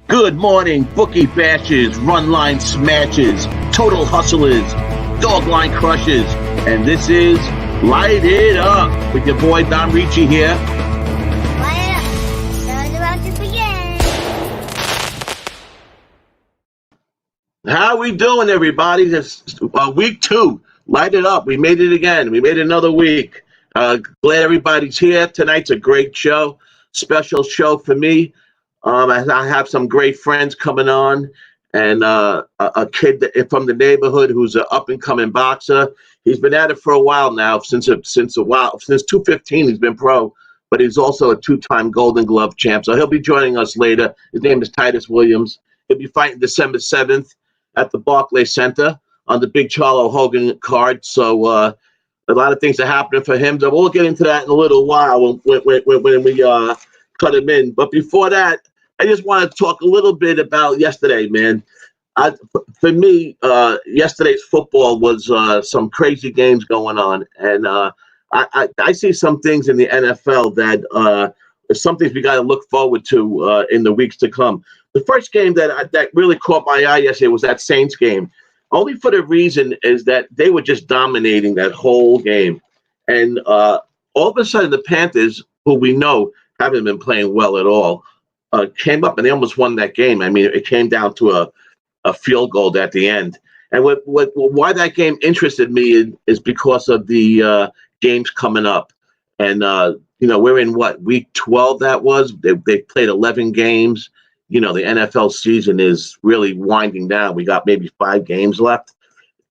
Good morning, bookie bashers, run line smashers, total hustlers, dog line crushers, and this is Light It Up with your boy Dom Rici here. Light it up. Show's about to begin. How we doing, everybody? This week 2. Light it up. We made it again. We made another week. Glad everybody's here. Tonight's a great show. Special show for me. I have some great friends coming on, and a kid from the neighborhood who's an up-and-coming boxer. He's been at it for a while now, since 215 he's been pro, but he's also a 2-time Golden Glove champ. So he'll be joining us later. His name is Titus Williams. He'll be fighting December 7th at the Barclays Center on the big Charlo Hogan card. So a lot of things are happening for him. So we'll get into that in a little while when we cut him in. But before that, I just want to talk a little bit about yesterday, man. For me, yesterday's football was some crazy games going on, and I see some things in the NFL that some things we got to look forward to in the weeks to come. The first game that really caught my eye yesterday was that Saints game, only for the reason is that they were just dominating that whole game, and all of a sudden the Panthers, who we know haven't been playing well at all, came up and they almost won that game. I mean, it came down to a field goal at the end. And why that game interested me is because of the games coming up. And, we're in week 12 that was. They played 11 games. The NFL season is really winding down. We got maybe 5 games left.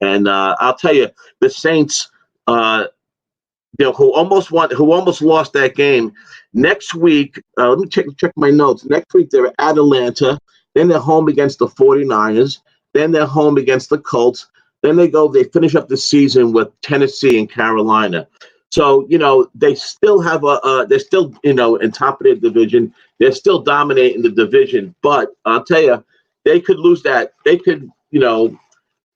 And I'll tell you, the Saints, who almost lost that game. Next week, let me check my notes. Next week, they're at Atlanta. Then they're home against the 49ers. Then they're home against the Colts. Then they finish up the season with Tennessee and Carolina. So, they still have they're still, in top of their division. They're still dominating the division. But I'll tell you, they could lose that. They could, I don't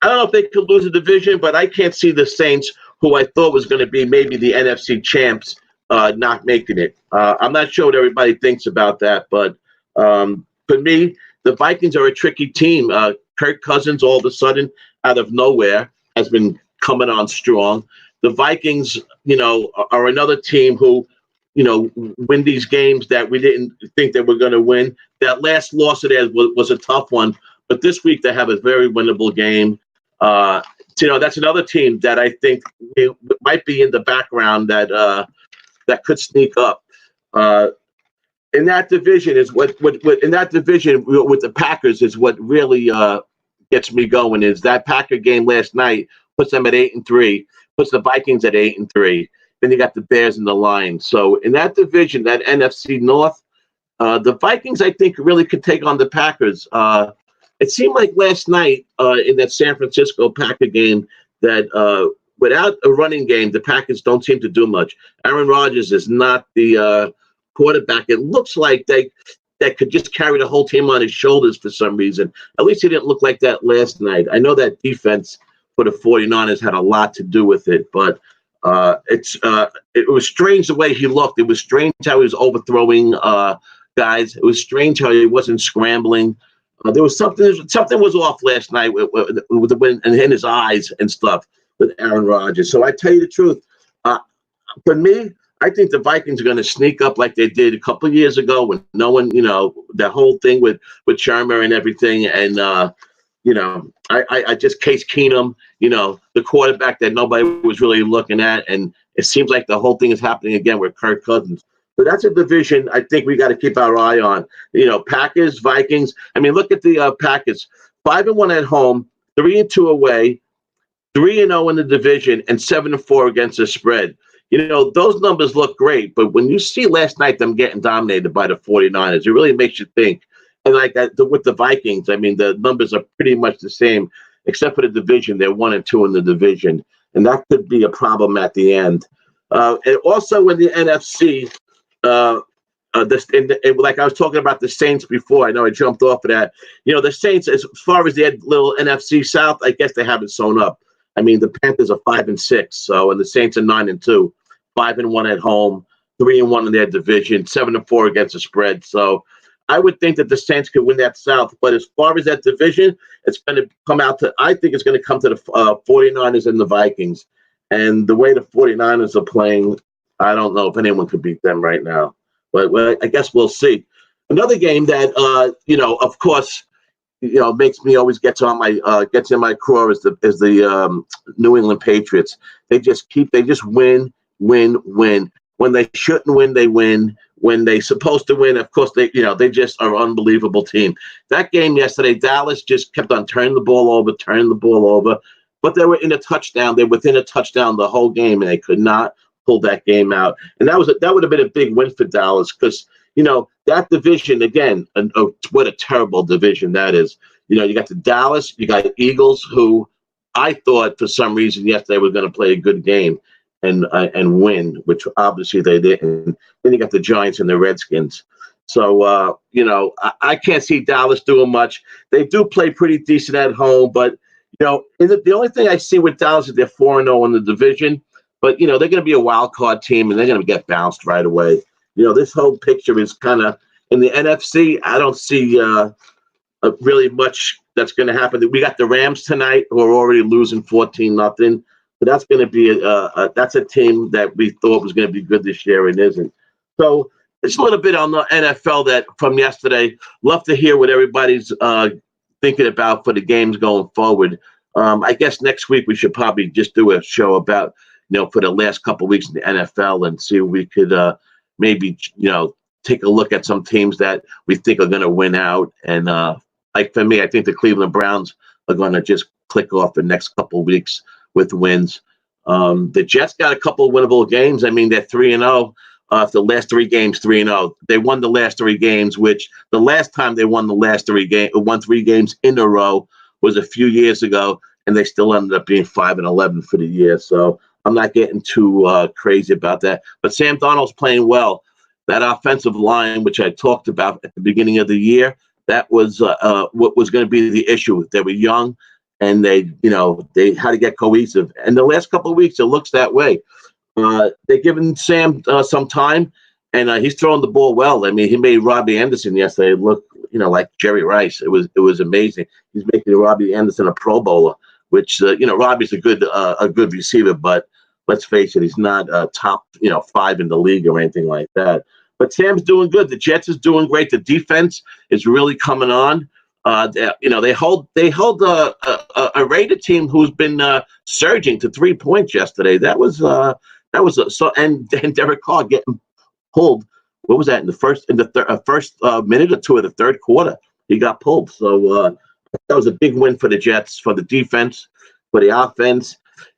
know if they could lose the division, but I can't see the Saints, who I thought was going to be maybe the NFC champs, not making it. I'm not sure what everybody thinks about that, but for me, the Vikings are a tricky team. Kirk Cousins, all of a sudden, out of nowhere, has been coming on strong. The Vikings, are another team who, win these games that we didn't think they were going to win. That last loss of theirs was a tough one, but this week they have a very winnable game. That's another team that I think might be in the background that could sneak up. In that division is what in that division with the Packers is what really gets me going. Is that Packer game last night puts them at 8-3, puts the Vikings at 8-3. Then you got the Bears and the Lions. So in that division, that NFC North, the Vikings I think really could take on the Packers. It seemed like last night in that San Francisco Packer game that without a running game, the Packers don't seem to do much. Aaron Rodgers is not the quarterback. It looks like they could just carry the whole team on his shoulders for some reason. At least he didn't look like that last night. I know that defense for the 49ers had a lot to do with it, but it was strange the way he looked. It was strange how he was overthrowing guys. It was strange how he wasn't scrambling. There was something was off last night with the wind and in his eyes and stuff with Aaron Rodgers. So I tell you the truth, for me, I think the Vikings are going to sneak up like they did a couple of years ago when no one, that whole thing with Shermer and everything, and I just Case Keenum, the quarterback that nobody was really looking at, and it seems like the whole thing is happening again with Kirk Cousins. So that's a division I think we got to keep our eye on. Packers, Vikings. I mean, look at the Packers. 5-1 at home, 3-2 away, 3-0 in the division, and 7-4 against the spread. Those numbers look great, but when you see last night them getting dominated by the 49ers, it really makes you think. And like that with the Vikings, I mean, the numbers are pretty much the same, except for the division. They're 1-2 in the division, and that could be a problem at the end. And also in the NFC, like I was talking about the Saints before. I know I jumped off of that. The Saints, as far as their little NFC South, I guess they haven't sewn up. I mean, the Panthers are 5-6, and the Saints are 9-2, 5-1 at home, 3-1 in their division, 7-4 against the spread. So I would think that the Saints could win that South. But as far as that division, it's going to come out to, I think it's going to come to the 49ers and the Vikings. And the way the 49ers are playing, I don't know if anyone could beat them right now. But well, I guess we'll see. Another game that, of course, makes me always gets in my core is the New England Patriots. They just win. When they shouldn't win, they win. When they supposed to win, of course, they just are an unbelievable team. That game yesterday, Dallas just kept on turning the ball over, but they were in a touchdown. They were within a touchdown the whole game, and they could not pull that game out. And that would have been a big win for Dallas because, that division, again, what a terrible division that is. You got the Dallas, you got Eagles, who I thought for some reason yesterday were going to play a good game and win, which obviously they didn't. Then you got the Giants and the Redskins. So, I can't see Dallas doing much. They do play pretty decent at home, but, the only thing I see with Dallas is they're 4-0 in the division, but, they're going to be a wild card team and they're going to get bounced right away. This whole picture is kind of in the NFC. I don't see really much that's going to happen. We got the Rams tonight who are already losing 14-0. But that's going to be that's a team that we thought was going to be good this year and isn't. So it's a little bit on the NFL that from yesterday. Love to hear what everybody's thinking about for the games going forward. I guess next week we should probably just do a show about for the last couple of weeks in the NFL and see if we could maybe take a look at some teams that we think are going to win out. And like for me, I think the Cleveland Browns are going to just click off the next couple of weeks with wins. The Jets got a couple of winnable games. I mean, they're 3-0. The last 3 games, 3-0. They won the last 3 games, which the last time they won the last 3 games in a row was a few years ago, and they still ended up being 5-11 for the year. So I'm not getting too crazy about that. But Sam Darnold's playing well. That offensive line, which I talked about at the beginning of the year, that was what was going to be the issue. They were young. And they had to get cohesive. And the last couple of weeks, it looks that way. They're giving Sam some time, and he's throwing the ball well. I mean, he made Robbie Anderson yesterday look, like Jerry Rice. It was amazing. He's making Robbie Anderson a Pro Bowler, which Robbie's a good receiver, but let's face it, he's not top 5 in the league or anything like that. But Sam's doing good. The Jets is doing great. The defense is really coming on. They hold a Raider team who's been surging to 3 points yesterday. That was and Derek Carr getting pulled. What was that in the first minute or 2 of the third quarter? He got pulled. So that was a big win for the Jets, for the defense, for the offense.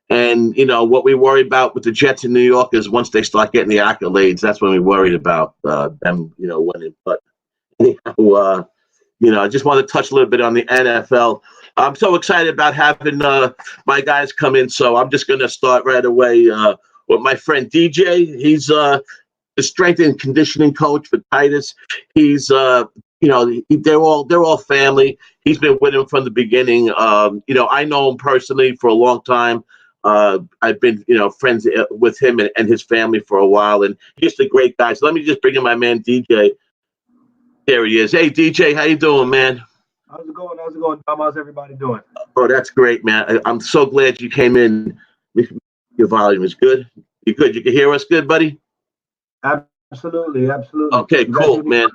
And what we worry about with the Jets in New York is once they start getting the accolades, that's when we worried about them winning. But anyhow. I just want to touch a little bit on the NFL. I'm so excited about having my guys come in, so I'm just going to start right away with my friend DJ. He's the strength and conditioning coach for Titus. He's, they're all family. He's been with him from the beginning. I know him personally for a long time. I've been, friends with him and his family for a while, and he's a great guy. So let me just bring in my man DJ. There he is. Hey, DJ, how you doing, man? How's it going, Dom? How's everybody doing? Oh, that's great, man. I'm so glad you came in. Your volume is good. You good? You can hear us good, buddy? Absolutely. Okay, cool, man.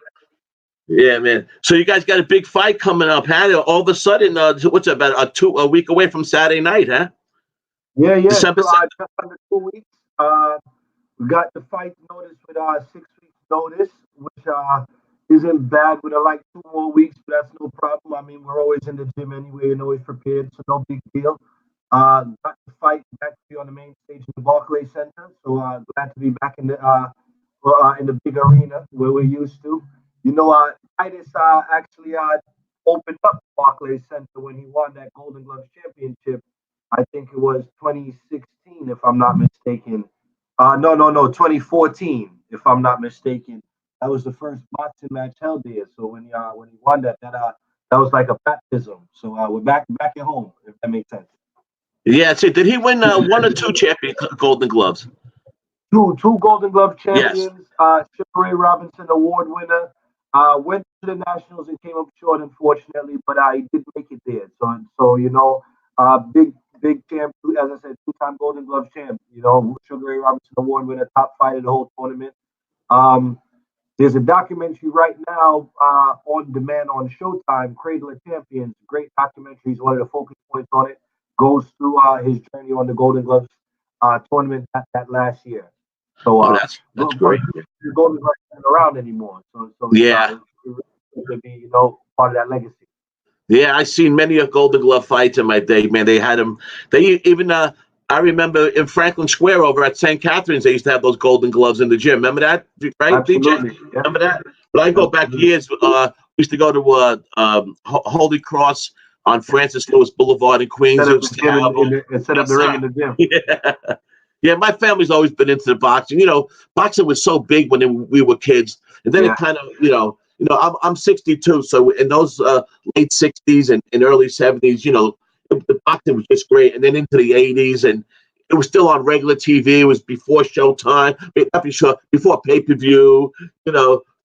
Yeah, man. So you guys got a big fight coming up, huh? All of a sudden, what's about a week away from Saturday night, huh? Yeah. December so, just under 2 weeks. We got the fight notice with 6 weeks notice, which isn't bad. With like 2 more weeks, but that's no problem. I mean, we're always in the gym anyway and always prepared, so no big deal. Got the fight back to be on the main stage in the Barclays Center, so glad to be back in the big arena where we're used to. Titus actually opened up Barclays Center when he won that Golden Gloves championship. I think it was 2016, if I'm not mistaken. No, 2014, if I'm not mistaken. That was the first boxing match held there. So when he won that was like a baptism. So we're back at home, if that makes sense. Yeah. So did he win 1 or 2 Golden Gloves? Two Golden Glove champions. Yes. Sugar Ray Robinson Award winner. Went to the Nationals and came up short, unfortunately, but I did make it there. So big champ, as I said, two-time Golden Glove champ. Sugar Ray Robinson Award winner, top fighter of the whole tournament. Um, there's a documentary right now on demand on Showtime, Cradle of Champions. Great documentary. Is one of the focus points on it. Goes through his journey on the Golden Gloves tournament that last year. So that's great. The Golden Gloves isn't around anymore. So Yeah. it's really to be part of that legacy. Yeah, I've seen many a Golden Glove fights in my day, man. They had them. They even, I remember in Franklin Square over at St. Catharines, they used to have those Golden Gloves in the gym. Remember that, right, Absolutely. DJ? Yeah. Remember that? But I go back years. We used to go to Holy Cross on Francis Lewis Boulevard in Queens. Set up the ring in the gym. Yeah. Yeah, my family's always been into the boxing. Boxing was so big when we were kids, and then it kind of, I'm 62, so in those late 60s and early 70s, the boxing was just great, and then into the 80s, and it was still on regular TV. It was before Showtime, before pay-per-view. They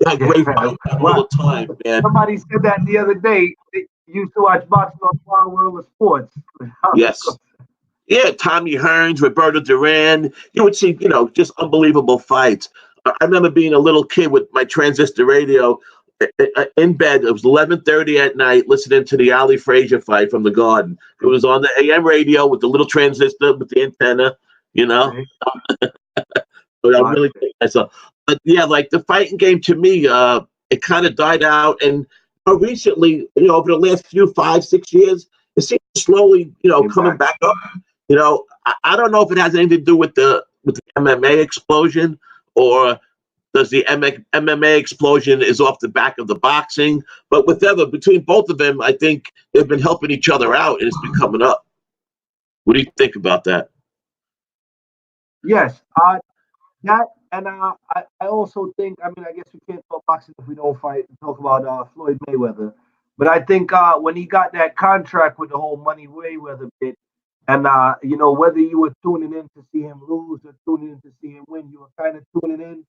had great fights all the time, man. Somebody said that the other day. They used to watch boxing on Wild World of Sports. Yes. Yeah, Tommy Hearns, Roberto Duran. You would see, just unbelievable fights. I remember being a little kid with my transistor radio in bed. It was 11:30 at night, listening to the Ali Frazier fight from the Garden. It was on the AM radio with the little transistor with the antenna. But I really think that's But yeah, like the fighting game to me, it kind of died out, and recently, over the last 5-6 years, it seems slowly, coming back up. I don't know if it has anything to do with the MMA explosion, or does the MMA explosion is off the back of the boxing. But between both of them, I think they've been helping each other out, and it's been coming up. What do you think about that? Yes, that, and I also think, I guess we can't talk boxing if we don't talk about Floyd Mayweather. But I think when he got that contract with the whole Money Mayweather bit, and whether you were tuning in to see him lose or tuning in to see him win, you were kind of tuning in.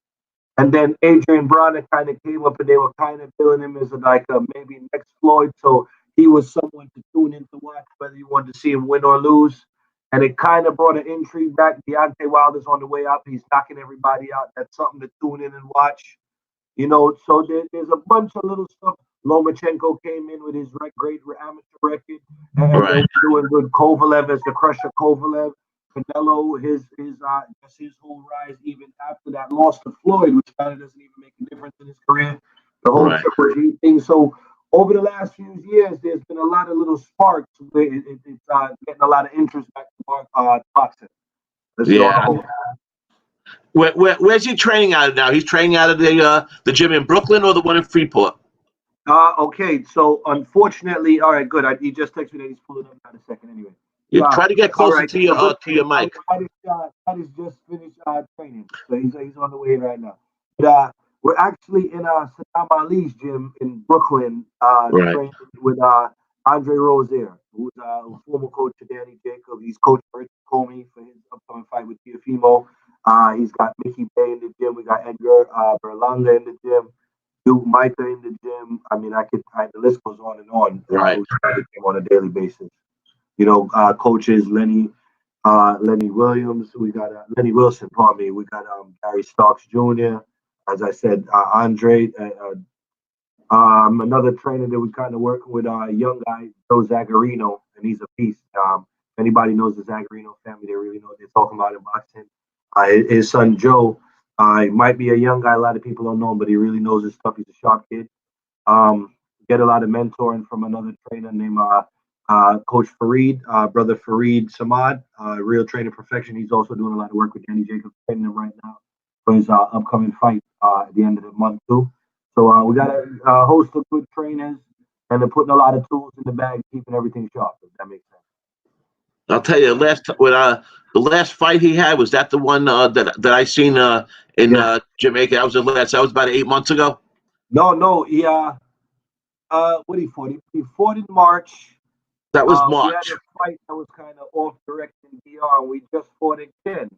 And then Adrian Bronner kind of came up, and they were kind of billing him as like a maybe next Floyd. So he was someone to tune in to watch, whether you wanted to see him win or lose. And it kind of brought an intrigue back. Deontay Wilder's on the way up. He's knocking everybody out. That's something to tune in and watch. So there's a bunch of little stuff. Lomachenko came in with his great amateur record, and Right. doing good. Kovalev as the crusher Kovalev. Canelo, his whole rise even after that loss to Floyd, which kind of doesn't even make a difference in his career. The whole Triple G thing. So over the last few years, there's been a lot of little sparks where it's getting a lot of interest back to boxing. Yeah. Where's he training out of now? He's training out of the gym in Brooklyn or the one in Freeport? Okay, so unfortunately, all right, good. He just texted me that he's pulling up in a second anyway. Yeah, try to get closer to your mic. Titus just finished training, so he's on the way right now. But we're actually in Saddam Ali's gym in Brooklyn, training with Andre Rozier, who's a former coach of Danny Jacobs. He's coaching Richard Comey for his upcoming fight with Teofimo. He's got Mickey Bay in the gym. We got Edgar Berlanga in the gym. Duke Micah in the gym. The list goes on and on. Right. On a daily basis. Coaches Lenny Williams. We got Lenny Wilson. Pardon me. We got Gary Starks Jr. As I said, Andre. Another trainer that we kind of working with, a young guy, Joe Zagarino, and he's a beast. If anybody knows the Zagarino family, they really know what they're talking about in boxing. His son Joe. He might be a young guy. A lot of people don't know him, but he really knows his stuff. He's a sharp kid. Get a lot of mentoring from another trainer named Coach Fareed, brother Fareed Samad, real trainer perfection. He's also doing a lot of work with Danny Jacobs, training him right now for his upcoming fight at the end of the month too. So we got a host of good trainers, and they're putting a lot of tools in the bag, keeping everything sharp. If that makes sense. I'll tell you, the last fight he had, was that the one that I seen in Jamaica? That was the last. That was about 8 months ago. No, he what he fought? He fought in March. That was March. We had a fight that was kind of off direction DR. We just fought again.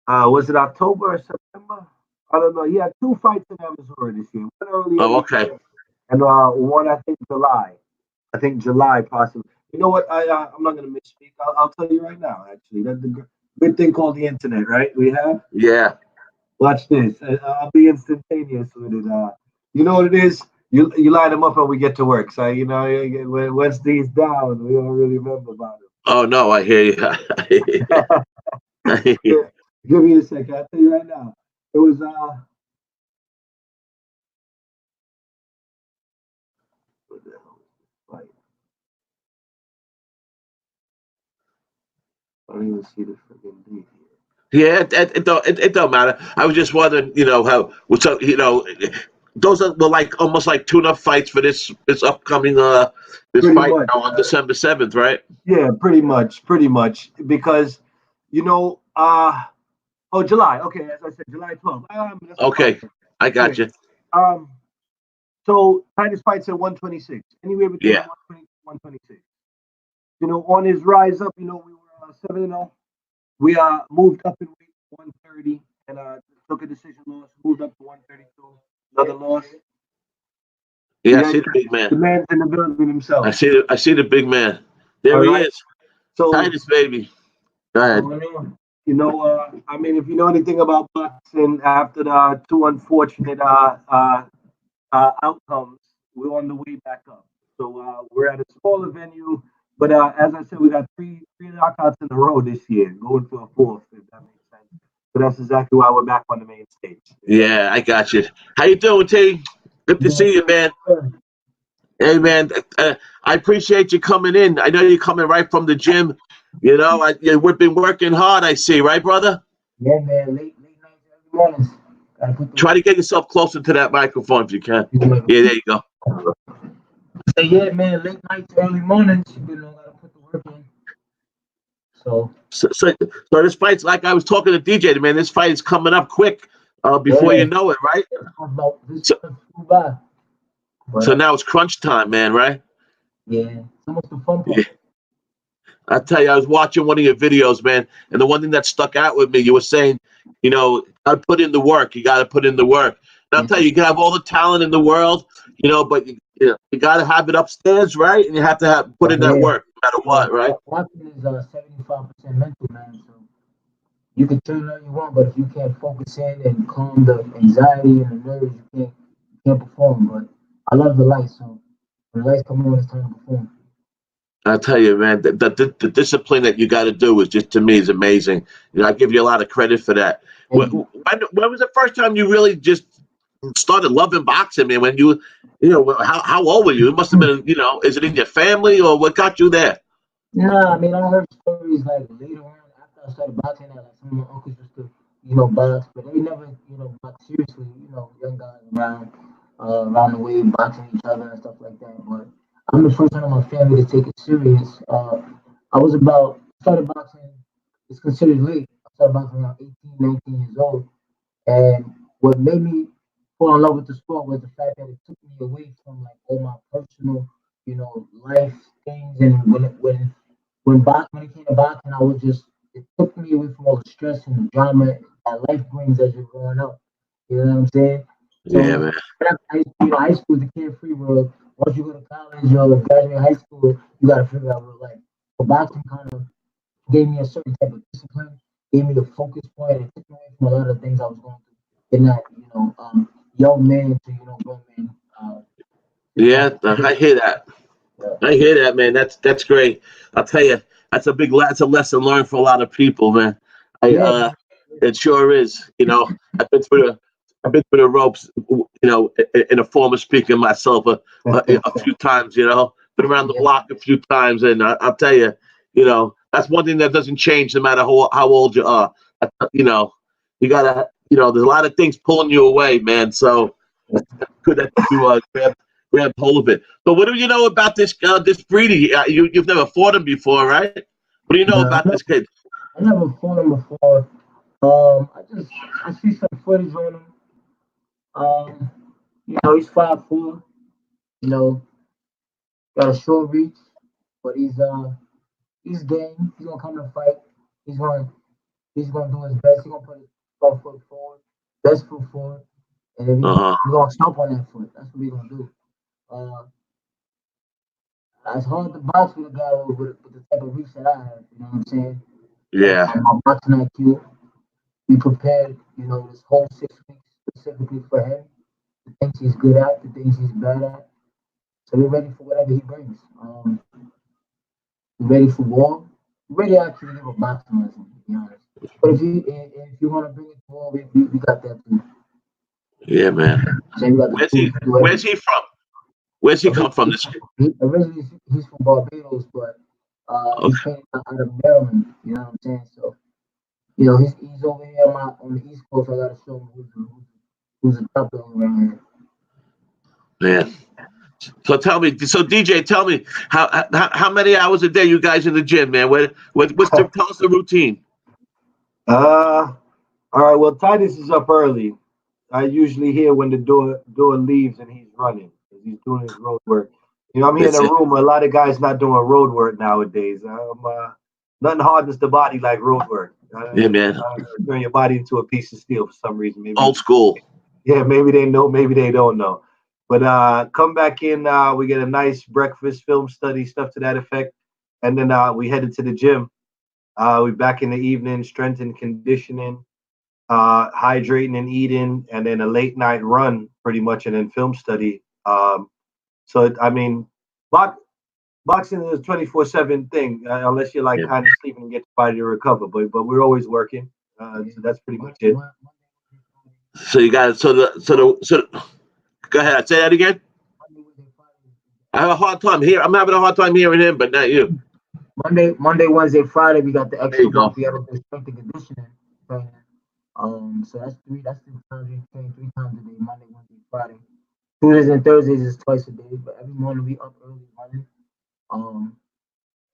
Was it October or September? I don't know. He had 2 fights in Arizona this year. One earlier Oh, in the okay. year, and one I think July. I think July possibly. You know what? I'm not gonna misspeak. I'll tell you right now. Actually, that's the good thing called the internet, right? We have. Yeah. Watch this. I'll be instantaneous with it. You know what it is? You line them up and we get to work. So once these down, we don't really remember about Oh no, I hear you. I hear you. I hear you. it. Give me a second. I'll tell you right now. It was what the hell was this fight? I don't even see the freaking date here. Yeah, it don't matter. I was just wondering, how so those were like almost like tune-up fights for this upcoming this Pretty fight much. now on December 7th, right? Yeah, pretty much. Because you know, oh July. Okay, as I said, July 12th. That's a Okay, problem. I got Okay. you. Um, so Titus fights at 126, anywhere between Yeah, 120 to 126. On his rise up, we were 7-0. We moved up in weight to 130 and took a decision loss, moved up to 132, another loss. yeah. I Yeah, see the big man. the man's in the building I himself. see the big man. There All he right. is, So, Titus, baby. Go ahead. I mean, if you know anything about boxing, after the two unfortunate outcomes, we're on the way back up. So we're at a smaller venue, but as I said, we got three knockouts in a row this year, going for a fourth, if that makes sense. So that's exactly why we're back on the main stage. Yeah, I got you. How you doing, T? Good to see you, man. Hey, man. I appreciate you coming in. I know you're coming right from the gym. We've been working hard. I see, right, brother? Yeah, man. Late nights, early mornings. Gotta put the Try work to get yourself closer to that microphone if you can. in. Yeah, there you go. Say, yeah, man. Late nights, early mornings. Gotta put the work in. So So this fight's like I was talking to DJ, man. This fight is coming up quick, before yeah, you know it, right? about this So, month flew by, but so now it's crunch time, man, right? yeah, it's almost the fun Yeah. part. I tell you, I was watching one of your videos, man, and the one thing that stuck out with me, you were saying, I put in the work. You got to put in the work. And I'll Yeah, tell you, you can have all the talent in the world, but you got to have it upstairs, right? And you have to put in that yeah. work, no matter what, right? Boxing is 75% mental, man. So you can turn all you want, but if you can't focus in and calm the anxiety and the nerves, you can't perform. But I love the lights, so when the lights come on, it's time to perform. I tell you, man, the discipline that you got to do is just to me is amazing. I give you a lot of credit for that. When, Thank you. when was the first time you really just started loving boxing, man? When how old were you? It must have been, is it in your family or what got you there? Nah, I mean, I heard stories like later on after I started boxing that like some of my uncles used to, box, but they never, box seriously, young guys around the way boxing each other and stuff like that. But I'm the first one in my family to take it serious. I was started boxing, it's considered late. I started boxing around 18, 19 years old. And what made me fall in love with the sport was the fact that it took me away from like all my personal, life things. And when it came to boxing, it took me away from all the stress and the drama that life brings as you're growing up. You know what I'm saying? Yeah, So, man. high school is the carefree world. Once you go to college or graduate high school, you got to figure out real life. So boxing kind of gave me a certain type of discipline, gave me a focus point, and took me away from a lot of things I was going through in that, young man to, grown man. Yeah, I hear that. Yeah. I hear that, man. That's great. I'll tell you, that's a lesson learned for a lot of people, man. I Yeah, It sure is. I've been through the ropes, in a form of speaking myself a few times. Been around the yeah, block a few times, and I'll tell you, that's one thing that doesn't change no matter how old you are. You gotta, there's a lot of things pulling you away, man. So that's good that you grab hold of it. But what do you know about this breedy? You've never fought him before, right? What do you know nah, about this kid? I never fought him before. I see some footage on him. Um, he's 5'4", you know, got a short reach, but he's game. He's gonna come to fight. He's gonna do his best. He's gonna put his front foot forward. best foot forward, and then Uh-huh. we gonna stomp on that foot. That's what we gonna do. Uh, it's hard to box with a guy with the type of reach that I have. You know what I'm saying? Yeah. My boxing IQ. We prepared, this whole 6 weeks specifically for him. The things he's good at, the things he's bad at. So we're ready for whatever he brings. We're ready for war. We're ready actually to give a boxing lesson, to be honest. But if you want to bring it to war, we got that too. Yeah, man. So we got the Where's tools he? to do Where's everything. he from? Where's he come from? This. Originally, he's from Barbados, but he's Okay. training out of Maryland. You know what I'm saying? So he's over here on the East Coast. I gotta show him who's a top dog around here. Man. So DJ, tell me how many hours a day you guys in the gym, man? Tell us the routine. All right. Well, Titus is up early. I usually hear when the door leaves and he's running. He's doing his road work. I'm here in That's a it. room where a lot of guys not doing road work nowadays. Nothing hardens the body like road work. Yeah, man. Turn your body into a piece of steel for some reason. Maybe Old school. Yeah, maybe they know, maybe they don't know. But come back in. We get a nice breakfast, film study, stuff to that effect, and then we headed to the gym. We back in the evening, strength and conditioning, hydrating and eating, and then a late night run, pretty much, and then film study. I mean, boxing is a 24/7 thing, unless you're like Yeah. kind of sleeping and get your body to recover. But we're always working. So that's pretty much it. So you got Go ahead. Say that again. I have a hard time here. I'm having a hard time hearing him, but not you. Monday, Wednesday, Friday, we got the There extra you go. week. We got to do strength and conditioning training. So that's three. That's 3 times we train 3 times a day. Monday, Wednesday, Friday. Tuesdays and Thursdays is twice a day. But every morning we up early running.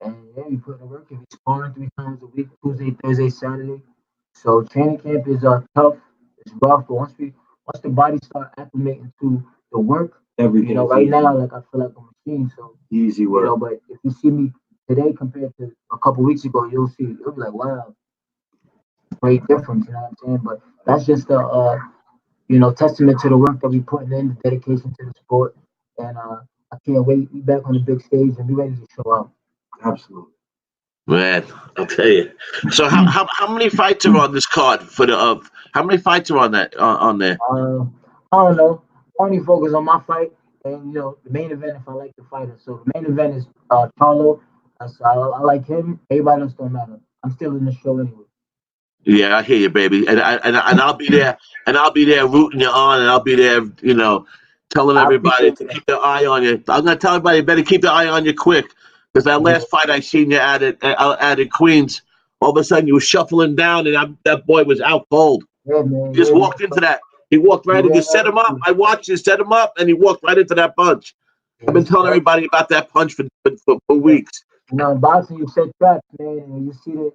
And yeah, we put in the work and we sparring 3 times a week. Tuesday, Thursday, Saturday. So training camp is tough. It's rough, but once the body start acclimating to the work, Everything. right now, like I feel like a machine. So Easy work. but if you see me today compared to a couple weeks ago, you'll be like, wow, great difference. You know what I'm saying? But that's just a testament to the work that we putting in, the dedication to the sport, and I can't wait. We back on the big stage and we ready to show out. Absolutely. Man, I'll tell you. So how many fights are on this card for the how many fights are on that on there? I don't know. Only focus on my fight and the main event if I like the fighter. So the main event is Charlo. I like him. Everybody else don't matter. I'm still in the show anyway. Yeah, I hear you, baby, and I'll be there, and I'll be there rooting you on, and I'll be there, telling I everybody appreciate to that. keep their eye on you. I'm gonna tell everybody better keep their eye on you quick, because that last fight I seen you at Queens, all of a sudden you were shuffling down, and that boy was out cold. Yeah, man. He just walked into that. He walked right in. You set him up. Yeah. I watched you set him up, and he walked right into that punch. I've been telling everybody about that punch for weeks. In boxing, you set traps, man, and you see the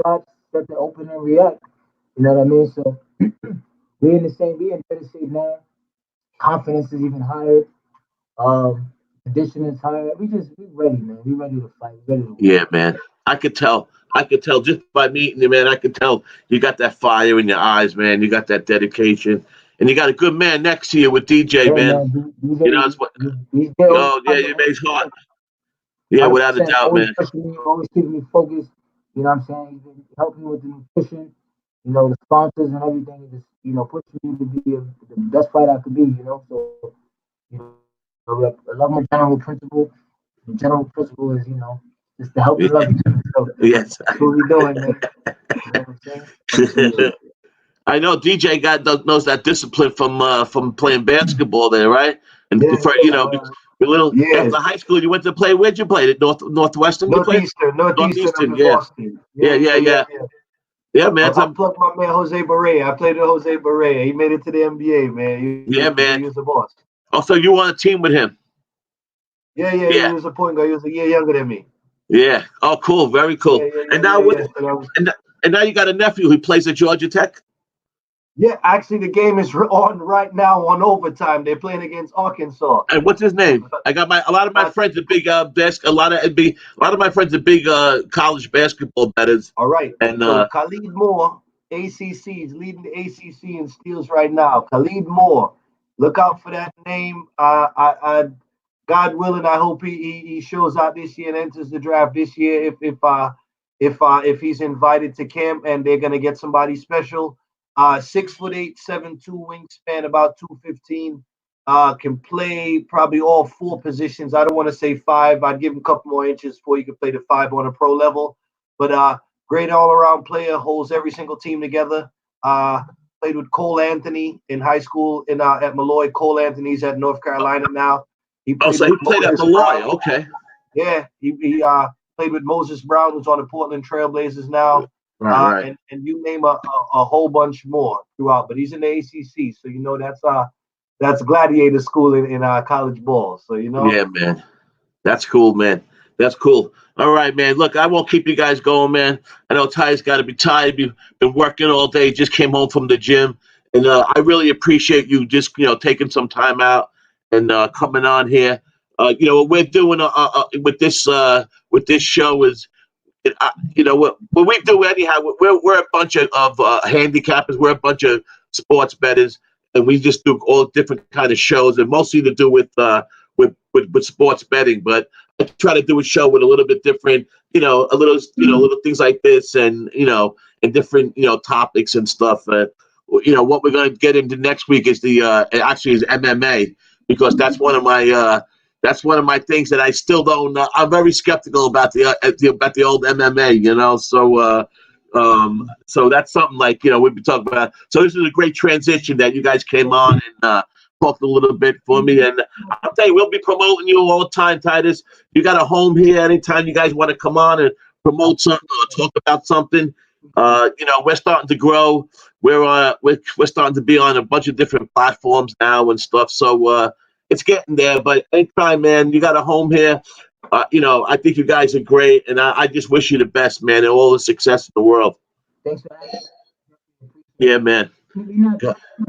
traps, set the open and react. You know what I mean? So we in better shape now. Confidence is even higher. Conditioning is higher. We ready, man. We ready to fight. We ready to win. Yeah, man. I could tell just by meeting you, man. I could tell you got that fire in your eyes, man. You got that dedication, and you got a good man next to you with DJ, Yeah, man. DJ, That's what. DJ Oh, yeah, you made hot. Yeah, without a doubt, always man. pushing me, always keeping me focused. You know what I'm saying? He's been helping me with the nutrition, the sponsors and everything. Just pushing me to be the best fighter I could be. So I love my general principle. The general principle is just to help and love each other. So Yes. that's what we're doing, man. You know what I'm saying? I know DJ knows that discipline from playing basketball there, right? And Yeah, a little yes. after high school, you went to play. Where'd you play? Northeastern You played? Northeastern up in Yeah. Boston. Yeah, man. I plugged my man Jose Barea. I played with Jose Barea. He made it to the NBA, man. Man. He was the boss. Oh, so you on a team with him? Yeah. He was a point guard. He was a year younger than me. Yeah. Oh, cool. Very cool. And now you got a nephew who plays at Georgia Tech. Yeah, actually, the game is on right now on overtime. They're playing against Arkansas. And what's his name? I got a lot of my friends are big a lot of my friends are big college basketball bettors. All right. And so Khalid Moore, ACC. He's leading the ACC in steals right now. Khalid Moore. Look out for that name. God willing, I hope he shows out this year and enters the draft this year. If he's invited to camp and they're gonna get somebody special. 6'8", 7'2" wingspan, about 215. Can play probably all four positions. I don't want to say five. I'd give him a couple more inches before he could play the five on a pro level. But great all-around player, holds every single team together. Played with Cole Anthony in high school at Malloy. Cole Anthony's at North Carolina now. He played at Malloy. Okay. Yeah, he played with Moses Brown, who's on the Portland Trailblazers now. Right. And you name a whole bunch more throughout. But he's in the ACC, so that's gladiator school in college ball. So Yeah, man. That's cool, man. That's cool. All right, man. Look, I won't keep you guys going, man. I know Ty's got to be tired. You've been working all day. Just came home from the gym, and I really appreciate you just taking some time out and coming on here. What we're doing with this show is, what we do anyhow. We're a bunch of handicappers. We're a bunch of sports bettors, and we just do all different kind of shows, and mostly to do with sports betting. But I try to do a show with a little bit different, little things like this, and and different topics and stuff. What we're going to get into next week is actually is MMA, because that's one of my things that I still don't. I'm very skeptical about the old MMA. So that's something like we've been talking about. So this is a great transition that you guys came on and talked a little bit for me. And I'll tell you, we'll be promoting you all the time, Titus. You got a home here anytime you guys want to come on and promote something or talk about something. We're starting to grow. We're starting to be on a bunch of different platforms now and stuff. So it's getting there. But anytime, man, you got a home here. I think you guys are great, and I just wish you the best, man, and all the success in the world. Thanks for having me. Yeah, man. You're not too far from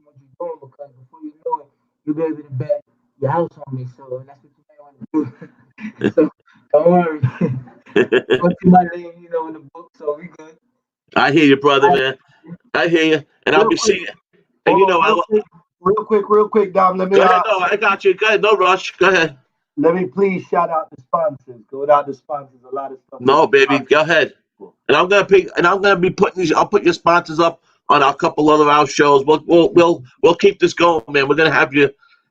what you're doing, because before you know it, you'll be able to bet your house on me. So that's what you might want to do. So don't worry. Don't see my name, in the book, so we good. I hear you, brother, man. I hear you, and I'll be seeing you. And real quick, Dom. Let me. Go ahead. No, I got you. Go ahead. No rush. Go ahead. Let me please shout out the sponsors. Go without the sponsors, a lot of stuff. No, baby, go ahead. And I'm gonna be putting I'll put your sponsors up on a couple other our shows. We'll keep this going, man. We're gonna have you.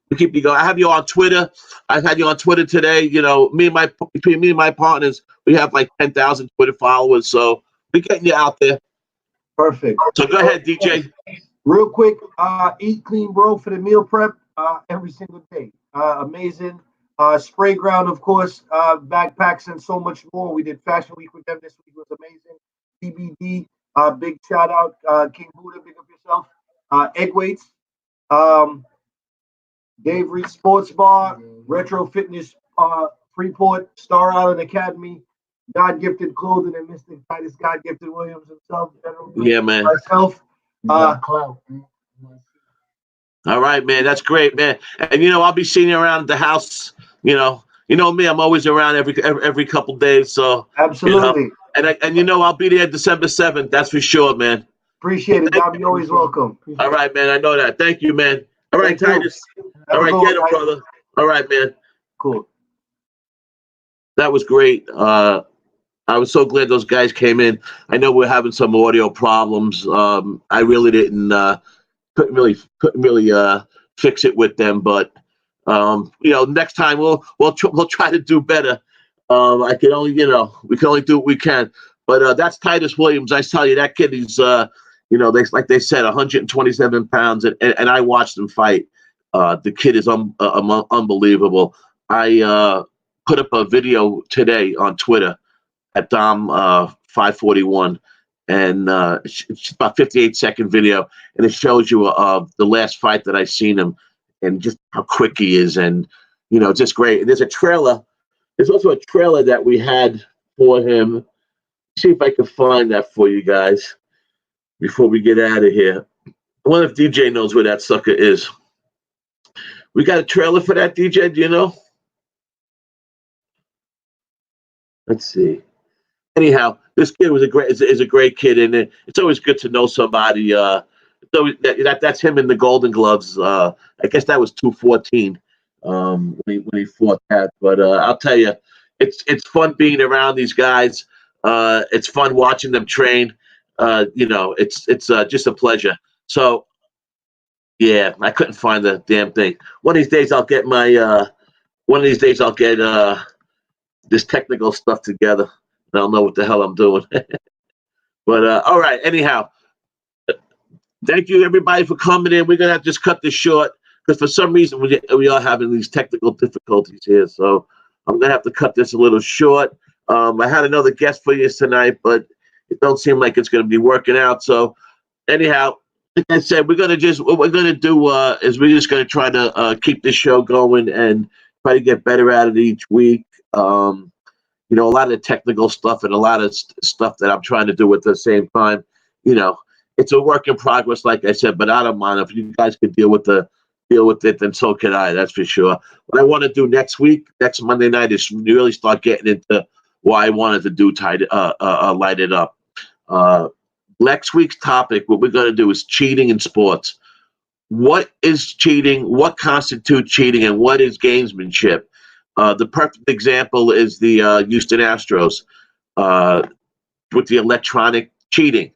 We keep you going. I have you on Twitter. I've had you on Twitter today. Between me and my partners, we have like 10,000 Twitter followers. So we're getting you out there. Perfect. So go ahead, DJ. Real quick, Eat Clean Bro for the meal prep every single day. Amazing. Spray ground, of course, backpacks and so much more. We did Fashion Week with them this week. It was amazing. CBD, big shout out. King Buddha, big up yourself. Egg weights. Dave Reed Sports Bar, Retro Fitness, Freeport, Star Island Academy, God Gifted Clothing, and Mr. Titus God Gifted Williams himself. Yeah, man. Myself. All right, man. That's great, man. And I'll be seeing you around the house. You know me. I'm always around every couple days. So absolutely. And I'll be there December 7th. That's for sure, man. Appreciate it, Dom. You're always welcome. All right, man. I know that. Thank you, man. All right, Titus. All right, get it, brother. All right, man. Cool. That was great. I was so glad those guys came in. I know we're having some audio problems. I really couldn't really fix it with them, but next time we'll try to do better. I can only we can only do what we can. But that's Titus Williams. I tell you, that kid is like they said, 127 pounds, and I watched him fight. The kid is unbelievable. I put up a video today on Twitter at Dom 541, and it's about 58-second video, and it shows you the last fight that I seen him, and just how quick he is, and just great. And there's a trailer. There's also a trailer that we had for him. See if I can find that for you guys before we get out of here. I wonder if DJ knows where that sucker is. We got a trailer for that, DJ? Do you know? Let's see. anyhow, this kid was is a great kid, and it's always good to know somebody. So that's him in the Golden Gloves. I guess that was 214 when he fought that. But I'll tell you, it's fun being around these guys. It's fun watching them train. It's just a pleasure. So yeah, I couldn't find the damn thing. One of these days I'll get this technical stuff together, and I'll know what the hell I'm doing. But all right. Anyhow, thank you everybody for coming in. We're gonna have to just cut this short because for some reason we are having these technical difficulties here. So I'm gonna have to cut this a little short. I had another guest for you tonight, but it don't seem like it's gonna be working out. So anyhow, like I said, what we're gonna do is we're just gonna try to keep this show going and try to get better at it each week. A lot of the technical stuff and a lot of stuff that I'm trying to do at the same time. It's a work in progress, like I said, but I don't mind if you guys could deal with it, then so can I. That's for sure. What I want to do next Monday night, is really start getting into why I wanted to do Light It Up. Next week's topic, what we're going to do is cheating in sports. What is cheating? What constitutes cheating? And what is gamesmanship? The perfect example is the Houston Astros with the electronic cheating.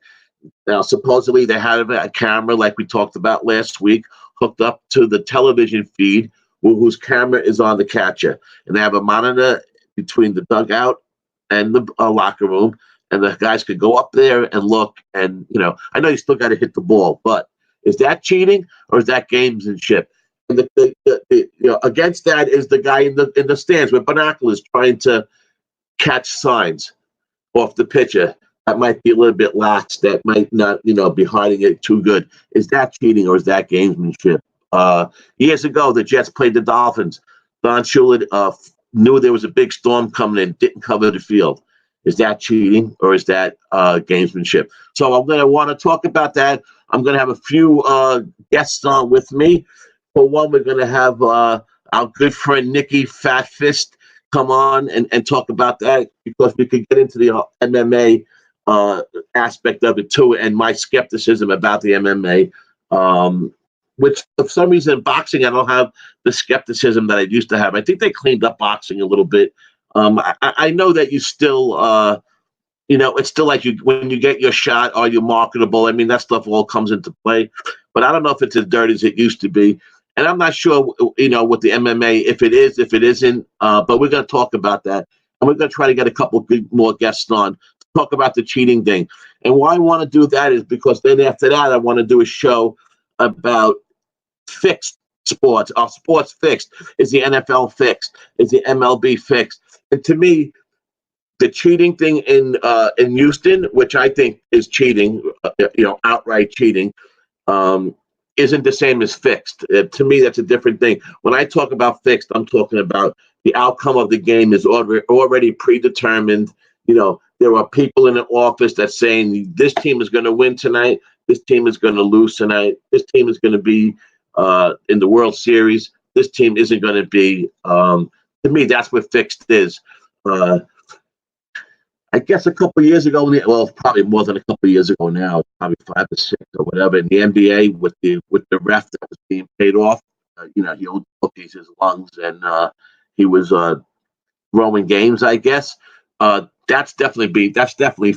Now, supposedly they had a camera, like we talked about last week, hooked up to the television feed, whose camera is on the catcher. And they have a monitor between the dugout and the locker room. And the guys could go up there and look. And, I know you still got to hit the ball, but is that cheating or is that gamesmanship? And against that is the guy in the stands with binoculars trying to catch signs off the pitcher that might be a little bit lax, that might not, be hiding it too good. Is that cheating or is that gamesmanship? Years ago, the Jets played the Dolphins. Don Shula knew there was a big storm coming in, didn't cover the field. Is that cheating or is that gamesmanship? So I'm going to want to talk about that. I'm going to have a few guests on with me. For one, we're going to have our good friend Nikki Fat Fist come on and talk about that, because we could get into the MMA aspect of it too, and my skepticism about the MMA, which for some reason in boxing I don't have the skepticism that I used to have. I think they cleaned up boxing a little bit. I know that you still, it's still like when you get your shot, are you marketable? I mean, that stuff all comes into play, but I don't know if it's as dirty as it used to be. And I'm not sure, with the MMA, if it is, if it isn't, but we're going to talk about that. And we're going to try to get a couple good more guests on to talk about the cheating thing. And why I want to do that is because then after that, I want to do a show about fixed sports. Are sports fixed? Is the NFL fixed? Is the MLB fixed? And to me, the cheating thing in Houston, which I think is cheating, outright cheating, isn't the same as fixed. To me, that's a different thing. When I talk about fixed, I'm talking about the outcome of the game is already predetermined. There are people in the office that's saying this team is going to win tonight, this team is going to lose tonight, this team is going to be in the World Series, this team isn't going to be. To me, that's what fixed is. I guess a couple of years ago, probably more than a couple of years ago now, probably 5 or 6 or whatever, in the NBA with the ref that was being paid off, he owed bookies his lungs, and he was throwing games, I guess. That's definitely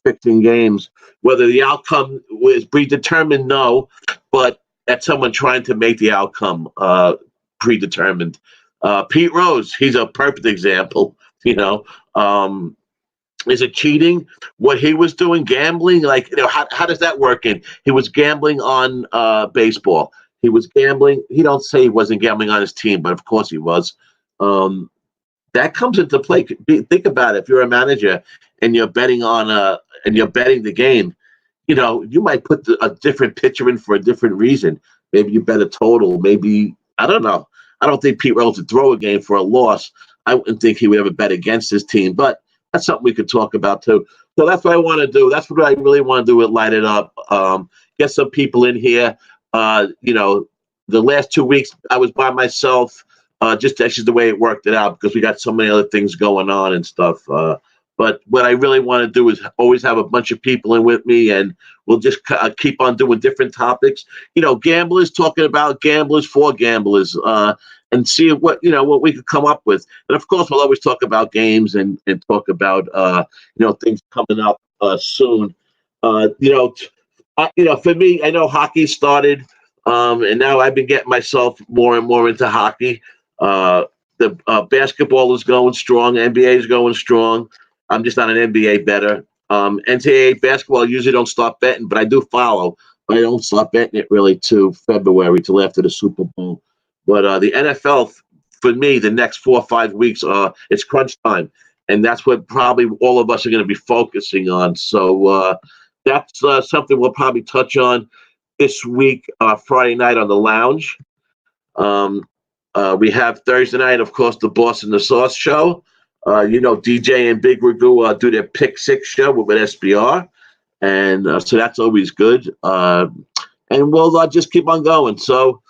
fixing games. Whether the outcome was predetermined, no, but that's someone trying to make the outcome predetermined. Pete Rose, he's a perfect example. Is it cheating? What he was doing, gambling? How does that work in? He was gambling on baseball. He was gambling. He don't say he wasn't gambling on his team, but of course he was. That comes into play. Think about it. If you're a manager and you're betting the game, you might put a different pitcher in for a different reason. Maybe you bet a total. Maybe, I don't know. I don't think Pete Rose would throw a game for a loss. I wouldn't think he would ever bet against his team, but that's something we could talk about too. So that's what I want to do. That's what I really want to do with Light It Up. Get some people in here. The last 2 weeks I was by myself. Just that's just the way it worked it out, because we got so many other things going on and stuff. But But what I really want to do is always have a bunch of people in with me, and we'll just keep on doing different topics. Gamblers talking about gamblers for gamblers, and see what we could come up with. And of course, we'll always talk about games and talk about things coming up soon. For me, I know hockey started, and now I've been getting myself more and more into hockey. The basketball is going strong. NBA is going strong. I'm just not an NBA bettor. NCAA basketball, I usually don't start betting, but I do follow. But I don't start betting it really till February, till after the Super Bowl. But the NFL, for me, the next 4 or 5 weeks, it's crunch time. And that's what probably all of us are going to be focusing on. So that's something we'll probably touch on this week, Friday night on the lounge. We have Thursday night, of course, the Boss and the Sauce show. DJ and Big Ragu do their Pick Six show with SBR. And so that's always good. And we'll just keep on going. So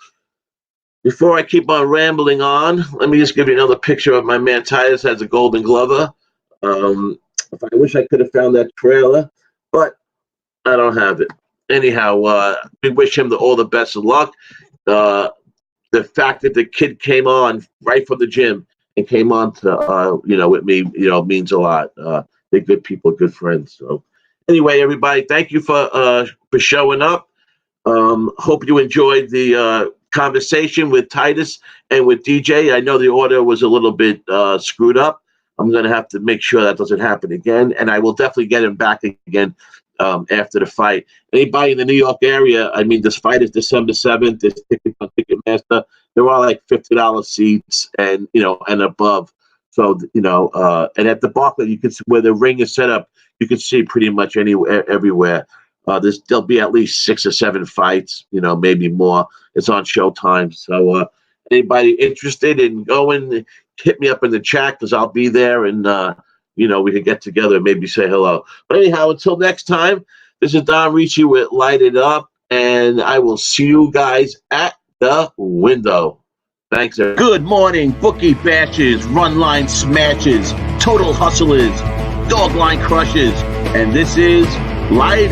before I keep on rambling on, let me just give you another picture of my man Titus as a Golden Glover. I wish I could have found that trailer, but I don't have it. Anyhow, we wish him all the best of luck. The fact that the kid came on right from the gym and came on to, with me, means a lot. They're good people, good friends. So anyway, everybody, thank you for showing up. Hope you enjoyed the conversation with Titus and with DJ. I know the order was a little bit screwed up. I'm going to have to make sure that doesn't happen again, and I will definitely get him back again after the fight. Anybody in the New York area, this fight is December 7th. There's tickets on Ticketmaster. There are like $50 seats and above. So, and at the Barclays, you can see where the ring is set up, you can see pretty much everywhere. There'll be at least 6 or 7 fights, maybe more. It's on Showtime. So anybody interested in going, hit me up in the chat because I'll be there, and we could get together and maybe say hello. But anyhow, until next time, this is Dom Rici with Light It Up, and I will see you guys at the window. Thanks, everybody. Good morning, bookie bashes, run line smashes, total hustlers, dog line crushes, and this is Light It